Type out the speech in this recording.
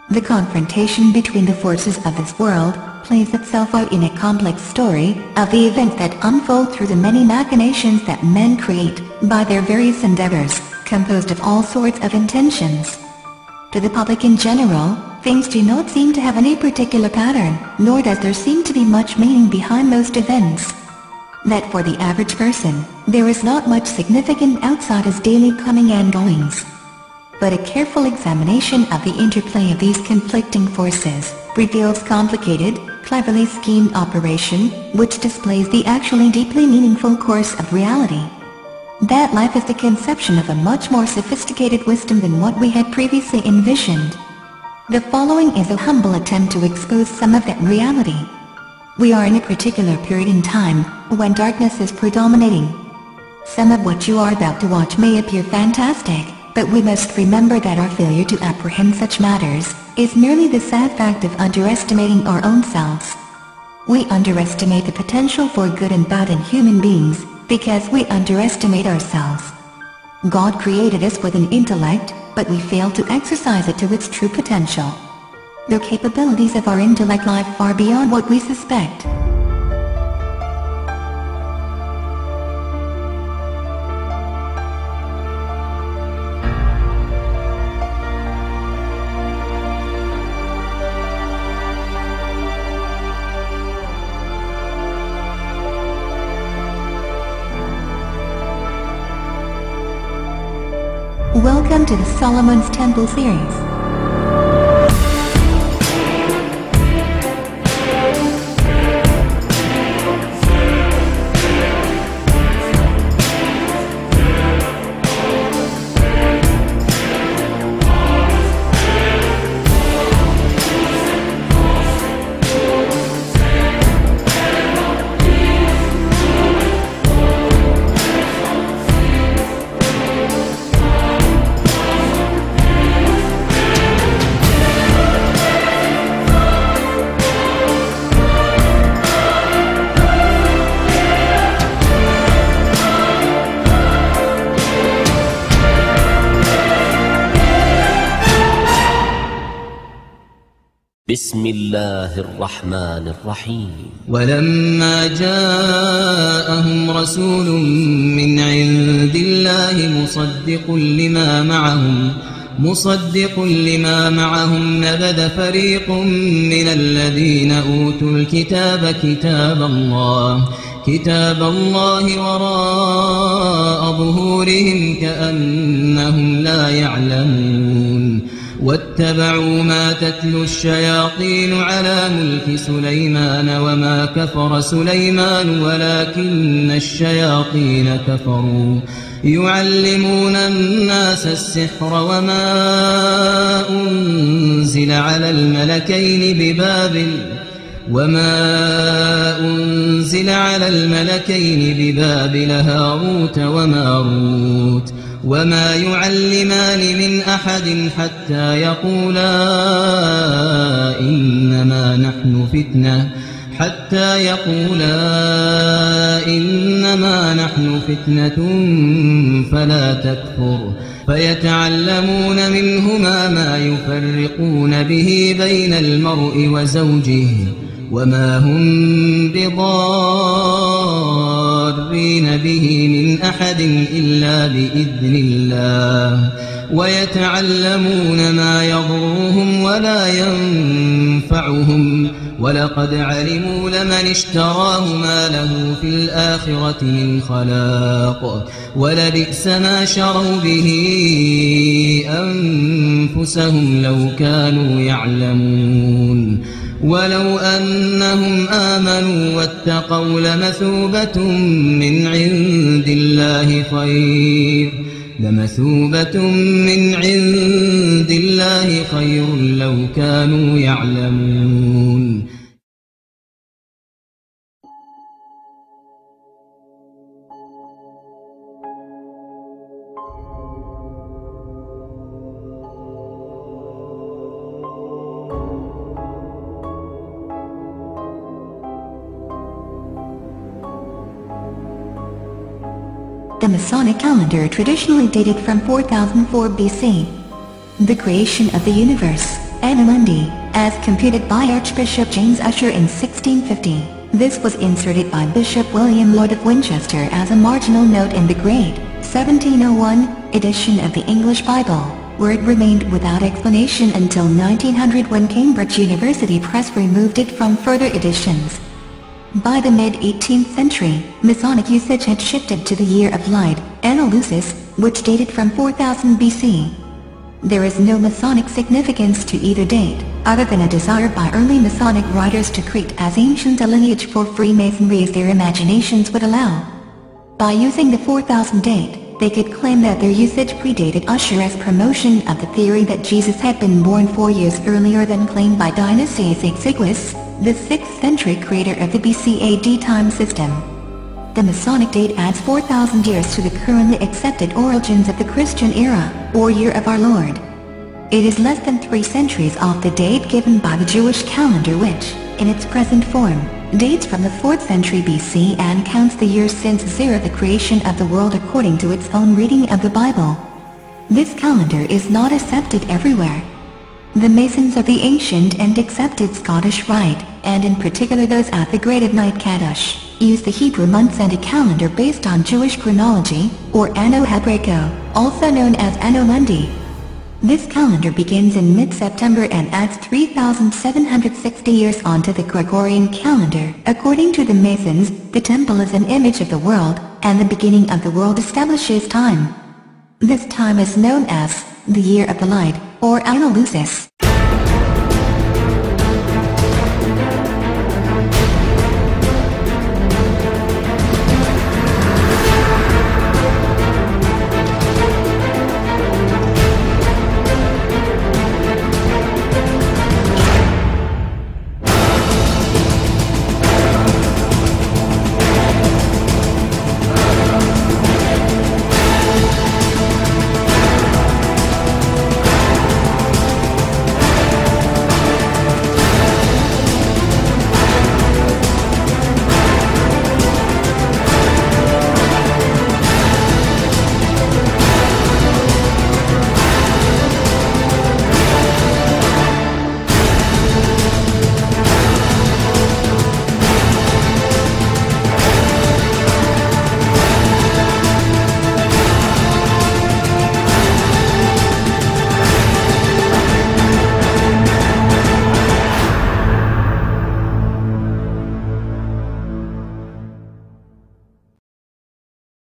The confrontation between the forces of this world plays itself out in a complex story of the events that unfold through the many machinations that men create by their various endeavors, composed of all sorts of intentions. To the public in general, things do not seem to have any particular pattern, nor does there seem to be much meaning behind most events. That for the average person, there is not much significant outside his daily coming and goings. But a careful examination of the interplay of these conflicting forces reveals complicated, cleverly schemed operation, which displays the actually deeply meaningful course of reality. That life is the conception of a much more sophisticated wisdom than what we had previously envisioned. The following is a humble attempt to expose some of that reality. We are in a particular period in time when darkness is predominating. Some of what you are about to watch may appear fantastic, but we must remember that our failure to apprehend such matters is merely the sad fact of underestimating our own selves. We underestimate the potential for good and bad in human beings because we underestimate ourselves. God created us with an intellect, but we fail to exercise it to its true potential. The capabilities of our intellect lie far beyond what we suspect. Welcome to the Salomons Tempel series. بسم الله الرحمن الرحيم. ولما جاءهم رسول من عند الله مصدق لما معهم نبذ فريق من الذين أوتوا الكتاب كتاب الله وراء ظهورهم كأنهم لا يعلمون واتبعوا ما تتلو الشياطين على ملك سليمان وما كفر سليمان ولكن الشياطين كفروا يعلمون الناس السحر وما أنزل على الملكين ببابل هاروت وماروت وما يعلمان من أحد حتى يقولا إنما نحن فتنة فلا تكفر فيتعلمون منهما ما يفرقون به بين المرء وزوجه وما هم بضارين به من أحد إلا بإذن الله ويتعلمون ما يضرهم ولا ينفعهم ولقد علموا لمن اشتراه ما له في الآخرة من خلاق ولبئس ما شروا به أنفسهم لو كانوا يعلمون ولو أنهم آمنوا واتقوا لمثوبة من عند الله خير لو كانوا يعلمون. The Masonic calendar traditionally dated from 4004 BC. The creation of the universe Anno Mundi, as computed by Archbishop James Ussher in 1650. This was inserted by Bishop William Lloyd of Winchester as a marginal note in the grade 1701 edition of the English Bible, where it remained without explanation until 1900 when Cambridge University Press removed it from further editions. By the mid-18th century, Masonic usage had shifted to the year of light, Anno Lucis, which dated from 4000 BC. There is no Masonic significance to either date, other than a desire by early Masonic writers to create as ancient a lineage for Freemasonry as their imaginations would allow. By using the 4000 date, they could claim that their usage predated Ussher's promotion of the theory that Jesus had been born 4 years earlier than claimed by Dionysius Exiguus, the 6th century creator of the BC AD time system. The Masonic date adds 4,000 years to the currently accepted origins of the Christian era, or Year of our Lord. It is less than 3 centuries off the date given by the Jewish calendar which, in its present form, dates from the 4th century BC and counts the years since zero the creation of the world according to its own reading of the Bible. This calendar is not accepted everywhere. The Masons of the ancient and accepted Scottish Rite, and in particular those at the Grade of Knight Kaddish, use the Hebrew months and a calendar based on Jewish chronology, or Anno Hebraico, also known as Anno Mundi. This calendar begins in mid-September and adds 3,760 years onto the Gregorian calendar. According to the Masons, the temple is an image of the world, and the beginning of the world establishes time. This time is known as the Year of the Light, or Anno Lucis.